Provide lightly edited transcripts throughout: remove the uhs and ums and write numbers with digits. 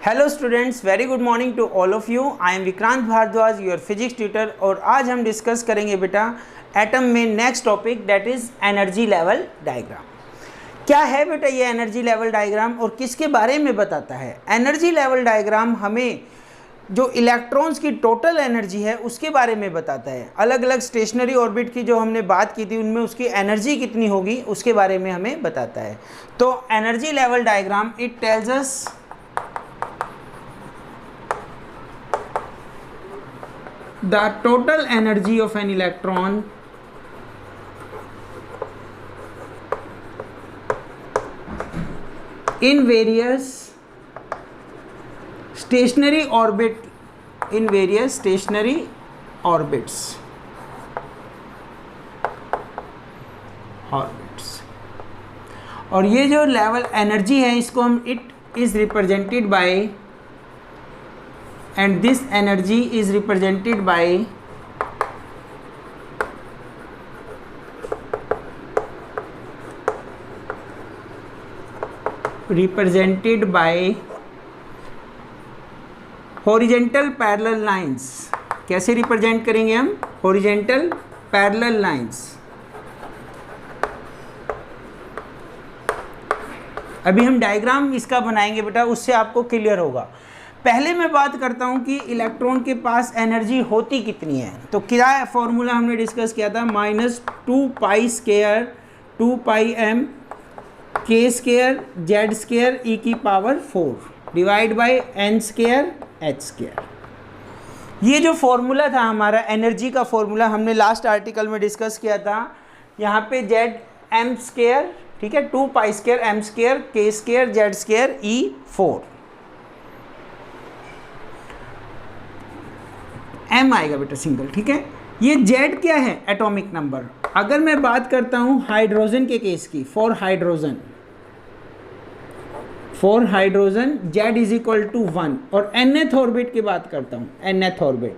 Hello students, very good morning to all of you. I am Vikrant Bhardwaj, your physics tutor. और आज हम discuss करेंगे बेटा एटम में next topic, that is energy level diagram. क्या है बेटा ये एनर्जी लेवल डायग्राम और किसके बारे में बताता है? एनर्जी लेवल डायग्राम हमें जो इलेक्ट्रॉन्स की टोटल एनर्जी है उसके बारे में बताता है। अलग अलग स्टेशनरी ऑर्बिट की जो हमने बात की थी उनमें उसकी एनर्जी कितनी होगी उसके बारे में हमें बताता है। तो energy level diagram it tells us the total energy of an electron in various stationary orbits और ये जो लेवल एनर्जी है इसको हम it is represented by, and this energy is represented by horizontal parallel lines। कैसे represent करेंगे हम? horizontal parallel lines। अभी हम डायग्राम इसका बनाएंगे बेटा, उससे आपको क्लियर होगा। पहले मैं बात करता हूं कि इलेक्ट्रॉन के पास एनर्जी होती कितनी है। तो क्या फॉर्मूला हमने डिस्कस किया था? -2π² 2πm k² z² e⁴ divide by n² h²। ये जो फॉर्मूला था हमारा एनर्जी का फॉर्मूला, हमने लास्ट आर्टिकल में डिस्कस किया था। यहाँ पे zm², ठीक है, 2π² m² k² z² e⁴ m आएगा बेटा सिंगल, ठीक है। ये z क्या है? Atomic number. अगर मैं बात करता हूं हाइड्रोजन के केस की, for hydrogen z is equal to 1। और nth ऑर्बिट की बात करता हूं, nth ऑर्बिट,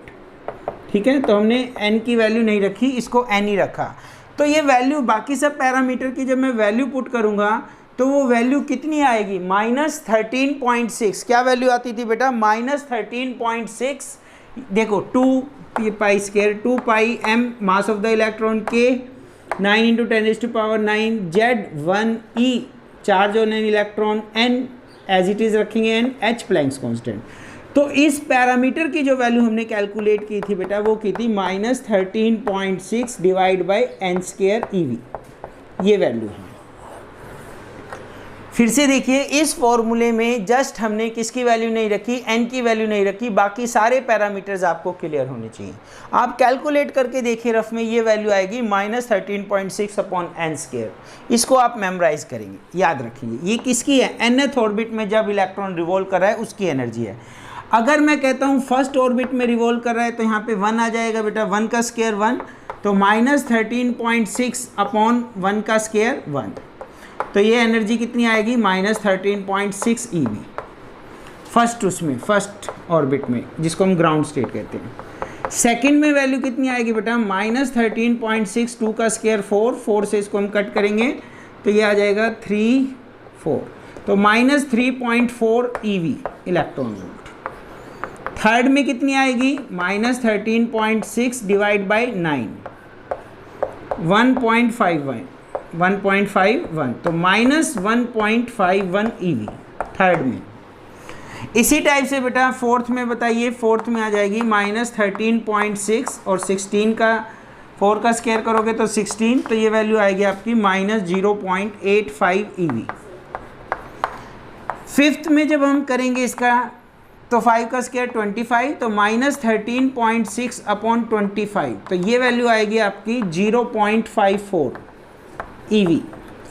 ठीक है। तो हमने n की वैल्यू नहीं रखी, इसको n ही रखा। तो ये वैल्यू बाकी सब पैरामीटर की जब मैं वैल्यू पुट करूंगा तो वो वैल्यू कितनी आएगी? -13.6। क्या वैल्यू आती थी बेटा? -13.6। देखो 2π² 2πm mass of the electron के 9 × 10⁻⁹ z1 e charge on an electron, n as it is रखेंगे n, h प्लैंक्स कांस्टेंट। तो इस पैरामीटर की जो वैल्यू हमने कैलकुलेट की थी बेटा वो की थी -13.6 डिवाइड बाय n² eV। ये वैल्यू है। फिर से देखिए, इस फॉर्मूले में जस्ट हमने किसकी वैल्यू नहीं रखी? n की वैल्यू नहीं रखी। बाकी सारे पैरामीटर्स आपको क्लियर होने चाहिए। आप कैलकुलेट करके देखिए, रफ में ये वैल्यू आएगी -13.6/n²। इसको आप मेमोराइज करेंगे, याद रखेंगे। ये किसकी है? nth ऑर्बिट में जब इलेक्ट्रॉन रिवॉल्व कर रहा है उसकी एनर्जी है। अगर मैं कहता हूँ फर्स्ट ऑर्बिट में रिवॉल्व कर रहा है तो यहाँ पे 1 आ जाएगा बेटा, 1 का स्क्वायर 1, तो -13.6/1 का स्क्वायर 1। तो ये एनर्जी कितनी आएगी? -13.6 eV फर्स्ट, उसमें फर्स्ट ऑर्बिट में, जिसको हम ग्राउंड स्टेट कहते हैं। सेकंड में वैल्यू कितनी आएगी बेटा? -13.6 2 का स्क्वायर 4 से इसको हम कट करेंगे तो ये आ जाएगा 3 4, तो -3.4 eV इलेक्ट्रॉन वोल्ट। थर्ड में कितनी आएगी? -13.6 डिवाइड बाई 9 1.51, तो -1.51 eV थर्ड में। इसी टाइप से बेटा फोर्थ में बताइए, फोर्थ में आ जाएगी -13.6 और 16 का 4 का स्क्वायर करोगे तो 16, तो ये वैल्यू आएगी आपकी -0.85 eV। फिफ्थ में जब हम करेंगे इसका तो 5 का स्क्वायर 25, तो -13.6/25, तो ये वैल्यू आएगी आपकी 0.54 eV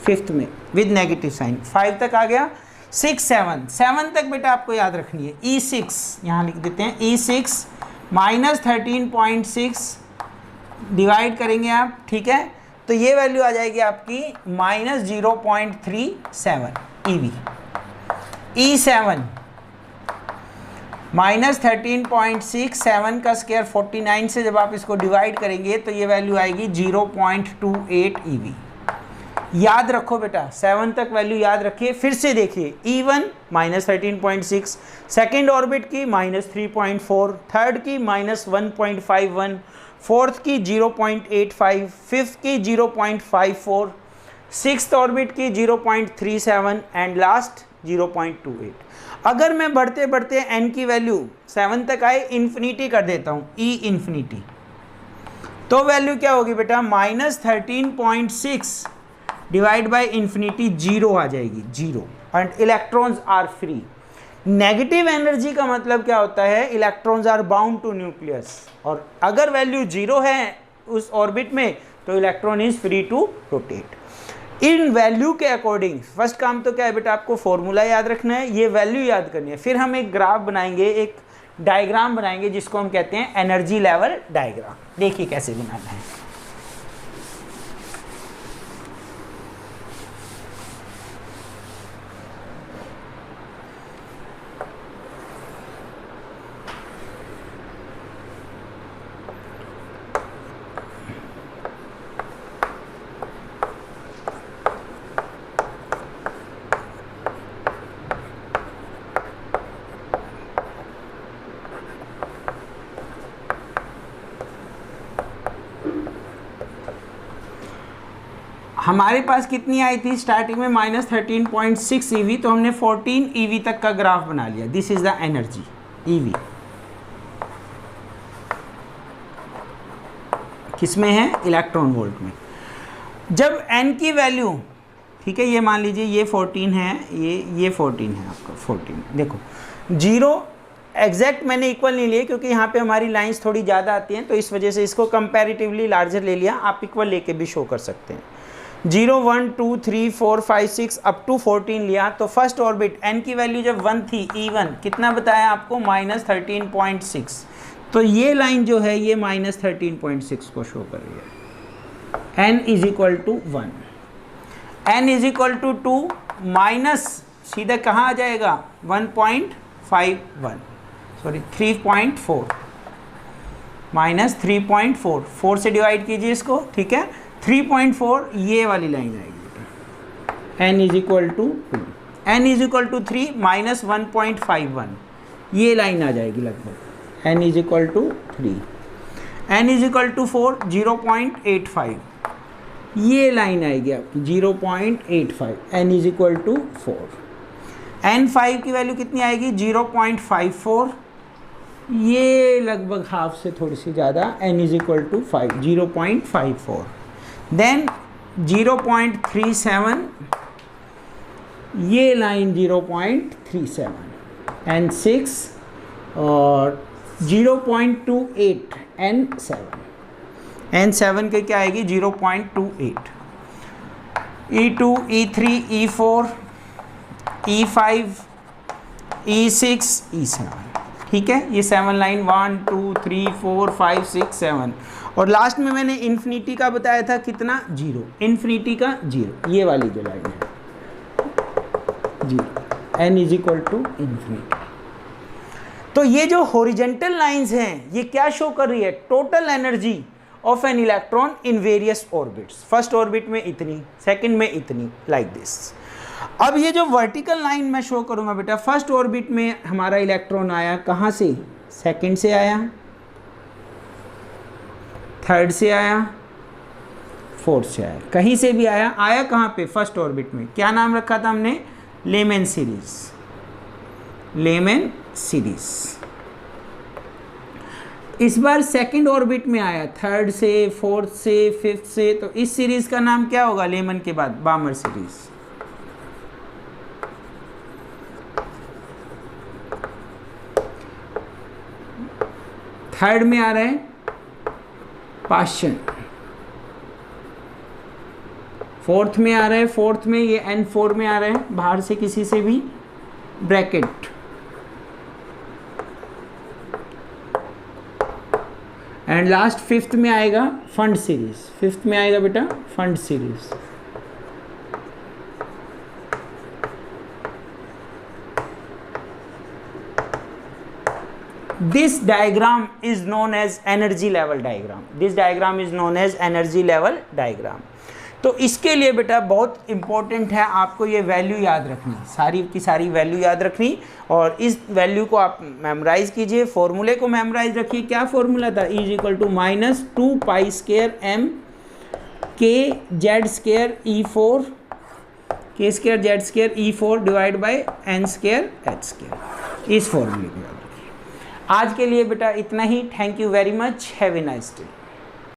फिफ्थ में विद नेगेटिव साइन। 5 तक आ गया। 6 7 तक बेटा आपको याद रखनी है। E6 यहाँ लिख देते हैं, E6 -13.6 डिवाइड करेंगे आप, ठीक है। तो ये वैल्यू आ जाएगी आपकी -0.37 eV। E7 -13.6, 7 का स्क्वायर 49 से जब आप इसको डिवाइड करेंगे तो ये वैल्यू आएगी 0.28 eV। याद रखो बेटा, 7 तक वैल्यू याद रखिए। फिर से देखिए, E1 -13.6, सेकेंड ऑर्बिट की -3.4, थर्ड की -1.51, फोर्थ की 0.85, फिफ्थ की 0.54, सिक्स्थ ऑर्बिट की 0.37 एंड लास्ट 0.28। अगर मैं बढ़ते बढ़ते n की वैल्यू 7 तक आए, इन्फिनिटी कर देता हूँ, E इन्फिनिटी, तो वैल्यू क्या होगी बेटा, -13.6 डिवाइड बाय इन्फिनिटी 0 आ जाएगी, 0, and electrons are free. Negative energy का मतलब क्या होता है, electrons are bound to nucleus, और अगर वैल्यू 0 है उस ऑर्बिट में तो electron is free to rotate. इन वैल्यू के अकॉर्डिंग फर्स्ट काम तो क्या है बेटा, आपको फॉर्मूला याद रखना है, ये वैल्यू याद करनी है। फिर हम एक ग्राफ बनाएंगे, एक डायग्राम बनाएंगे जिसको हम कहते हैं एनर्जी लेवल डायग्राम। देखिए कैसे बनाना है। हमारे पास कितनी आई थी स्टार्टिंग में, -13.6 EV, तो हमने 14 EV तक का ग्राफ बना लिया। This is the energy EV, किसमें है, इलेक्ट्रॉन वोल्ट में। जब n की वैल्यू, ठीक है, ये मान लीजिए ये 14 है, ये 14 है आपका 14, देखो 0 एग्जैक्ट मैंने इक्वल नहीं लिए क्योंकि यहाँ पे हमारी लाइंस थोड़ी ज़्यादा आती हैं, तो इस वजह से इसको कंपैरेटिवली लार्जर ले लिया। आप इक्वल लेके भी शो कर सकते हैं। 0 1 2 3 4 5 6 अप टू 14 लिया, तो फर्स्ट ऑर्बिट n की वैल्यू जब 1 थी, E1 कितना बताया आपको, -13.6, तो ये लाइन जो है ये -13.6 को शो कर रही है। n is equal to 1, n is equal to 2, minus सीधा कहाँ आ जाएगा, 1.51, सॉरी 3.4, -3.4, 4 से डिवाइड कीजिए इसको, ठीक है, 3.4 ये वाली लाइन आएगी। n is equal to 2, n is equal to 3, -1.51 ये लाइन आ जाएगी लगभग। n is equal to 3, n is equal to 4, 0.85 ये लाइन आएगी आपकी 0.85, n is equal to 4। n5 की वैल्यू कितनी आएगी, 0.54, ये लगभग हाफ से थोड़ी सी ज़्यादा, n is equal to 5, 0.54। Then 0.37 ये लाइन 0.37, n6 और 0.28 n7 के क्या आएगी, 0.28, E2 E3 E4 E5 E6 E7, ठीक है, ये 7 लाइन 1 2 3 4 5 6 7, और लास्ट में मैंने इन्फिनिटी का बताया था कितना, 0, इन्फिनिटी का 0, ये वाली जो लाइन है 0, n is equal to infinity. तो ये जो हॉरिजेंटल लाइंस हैं ये क्या शो कर रही है, total energy of an electron in various orbits. First orbit में इतनी, सेकंड में इतनी, लाइक दिस। अब ये जो वर्टिकल लाइन मैं शो करूंगा बेटा, फर्स्ट ऑर्बिट में हमारा इलेक्ट्रॉन आया कहाँ से, सेकंड से आया, थर्ड से आया, फोर्थ से आया, कहीं से भी आया, आया कहाँ पे, फर्स्ट ऑर्बिट में। क्या नाम रखा था हमने, लेमन सीरीज, लेमन सीरीज। इस बार सेकंड ऑर्बिट में आया, थर्ड से, फोर्थ से, फिफ्थ से, तो इस सीरीज का नाम क्या होगा, लेमन के बाद बामर सीरीज। थर्ड में आ रहा है पाश्चन, फोर्थ में आ रहा है, फोर्थ में ये n4 में आ रहा है, बाहर से किसी से भी ब्रैकेट, एंड लास्ट फिफ्थ में आएगा फंड सीरीज, फिफ्थ में आएगा बेटा fund series. This diagram is known as energy level diagram. This diagram is known as energy level diagram. तो इसके लिए बेटा बहुत इंपॉर्टेंट है आपको ये वैल्यू याद रखनी, सारी की सारी वैल्यू याद रखनी, और इस वैल्यू को आप मेमोराइज कीजिए, फॉर्मूले को मेमोराइज रखिए। क्या फॉर्मूला था? E = -2π² m kz² E4 k²z² E4 divide by n² h²। इस फॉर्मूले को याद रखिए। आज के लिए बेटा इतना ही। Thank you very much. Have a nice day.